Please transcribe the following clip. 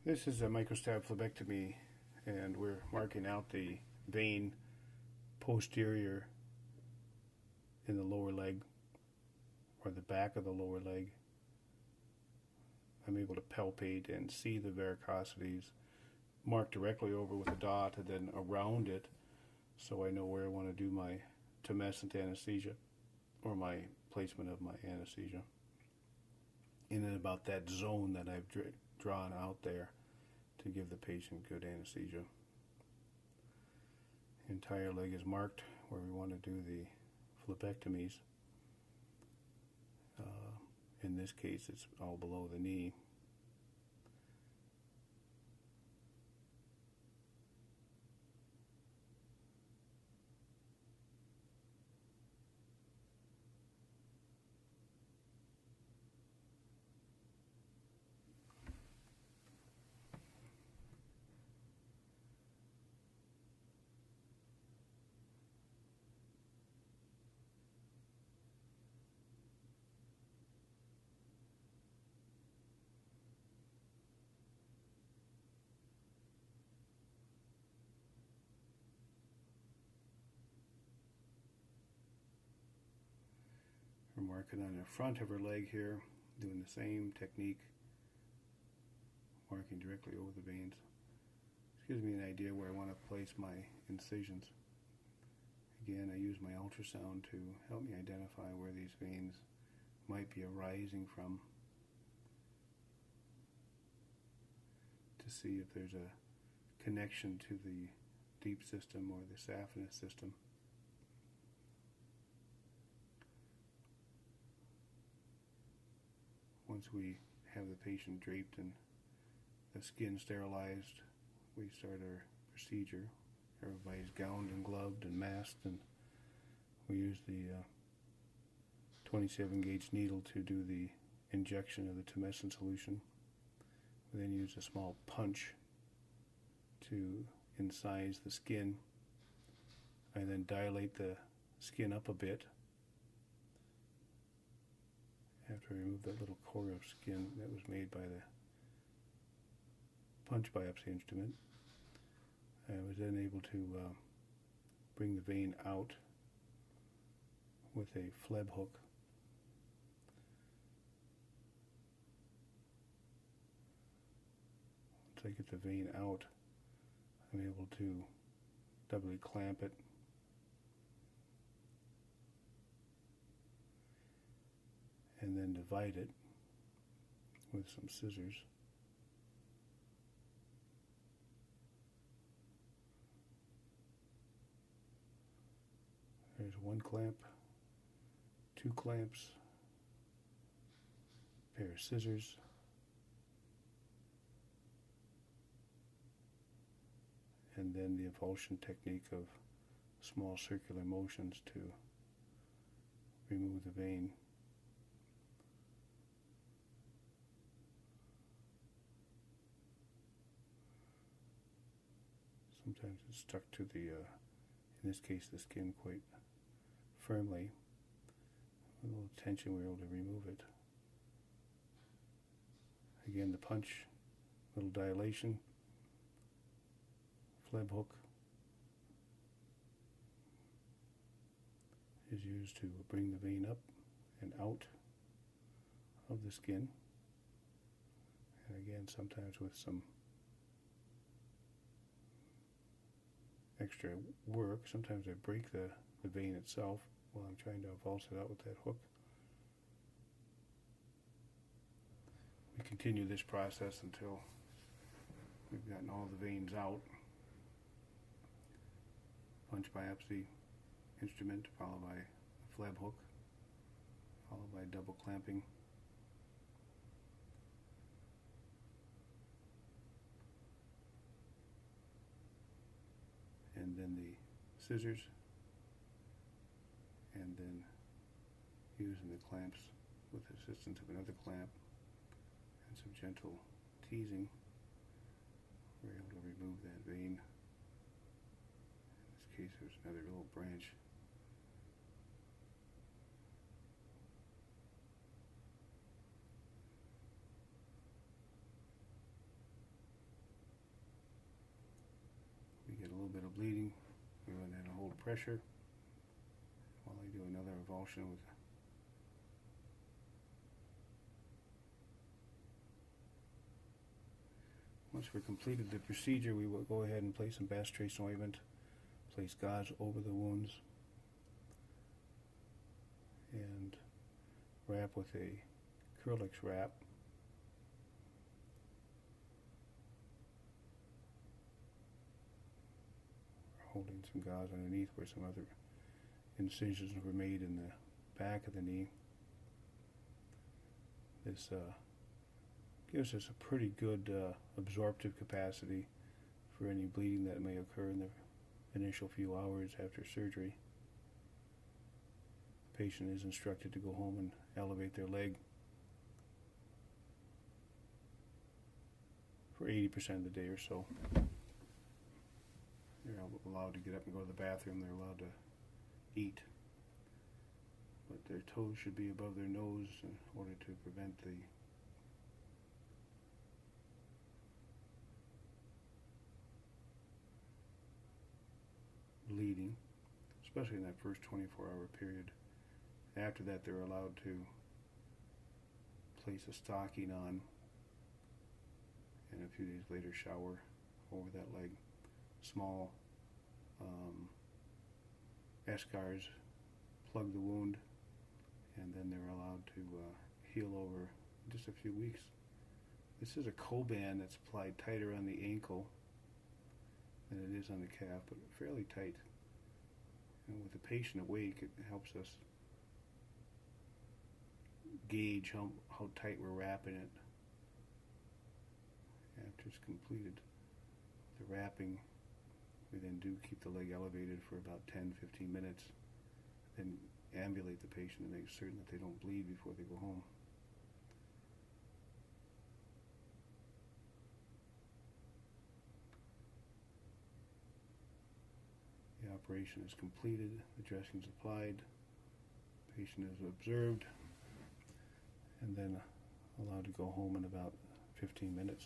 This is a microstab phlebectomy, and we're marking out the vein posterior in the lower leg, or the back of the lower leg. I'm able to palpate and see the varicosities, mark directly over with a dot and then around it, so I know where I want to do my tumescent anesthesia, or my placement of my anesthesia, in and about that zone that I've drawn out there to give the patient good anesthesia. The entire leg is marked where we want to do the phlebectomies. In this case, it's all below the knee. We're marking on the front of her leg here, doing the same technique, marking directly over the veins. This gives me an idea where I want to place my incisions. Again, I use my ultrasound to help me identify where these veins might be arising from, to see if there's a connection to the deep system or the saphenous system. Once we have the patient draped and the skin sterilized, we start our procedure. Everybody's gowned and gloved and masked, and we use the 27 gauge needle to do the injection of the tumescent solution. We then use a small punch to incise the skin. I then dilate the skin up a bit after I remove that little core of skin that was made by the punch biopsy instrument. I was then able to bring the vein out with a phleb hook. Once I get the vein out, I'm able to doubly clamp it and then divide it with some scissors. There's one clamp, two clamps, a pair of scissors, and then the avulsion technique of small circular motions to remove the vein. Sometimes it's stuck to the, in this case, the skin quite firmly. With a little tension, we're able to remove it. Again, the punch, little dilation, phleb hook is used to bring the vein up and out of the skin. And again, sometimes with some extra work. Sometimes I break the vein itself while I'm trying to avulse it out with that hook. We continue this process until we've gotten all the veins out. Punch biopsy instrument followed by a phleb hook, followed by double clamping. And then the scissors, and then using the clamps with the assistance of another clamp and some gentle teasing, we're able to remove that vein. In this case, there's another little branch. We went ahead and hold pressure while I do another avulsion with Once we're completed the procedure, we will go ahead and place some Bass Trace ointment, place gauze over the wounds, and wrap with a Curlix wrap. Holding some gauze underneath where some other incisions were made in the back of the knee. This gives us a pretty good absorptive capacity for any bleeding that may occur in the initial few hours after surgery. The patient is instructed to go home and elevate their leg for 80% of the day or so. They're allowed to get up and go to the bathroom. They're allowed to eat, but their toes should be above their nose in order to prevent the bleeding, especially in that first 24-hour period. After that, they're allowed to place a stocking on and a few days later shower over that leg. Small eschars plug the wound, and then they're allowed to heal over just a few weeks. This is a Coban that's applied tighter on the ankle than it is on the calf, but fairly tight. And with the patient awake, it helps us gauge how tight we're wrapping it. After it's completed the wrapping, we then do keep the leg elevated for about 10-15 minutes, then ambulate the patient to make certain that they don't bleed before they go home. The operation is completed, the dressing is applied, the patient is observed, and then allowed to go home in about 15 minutes.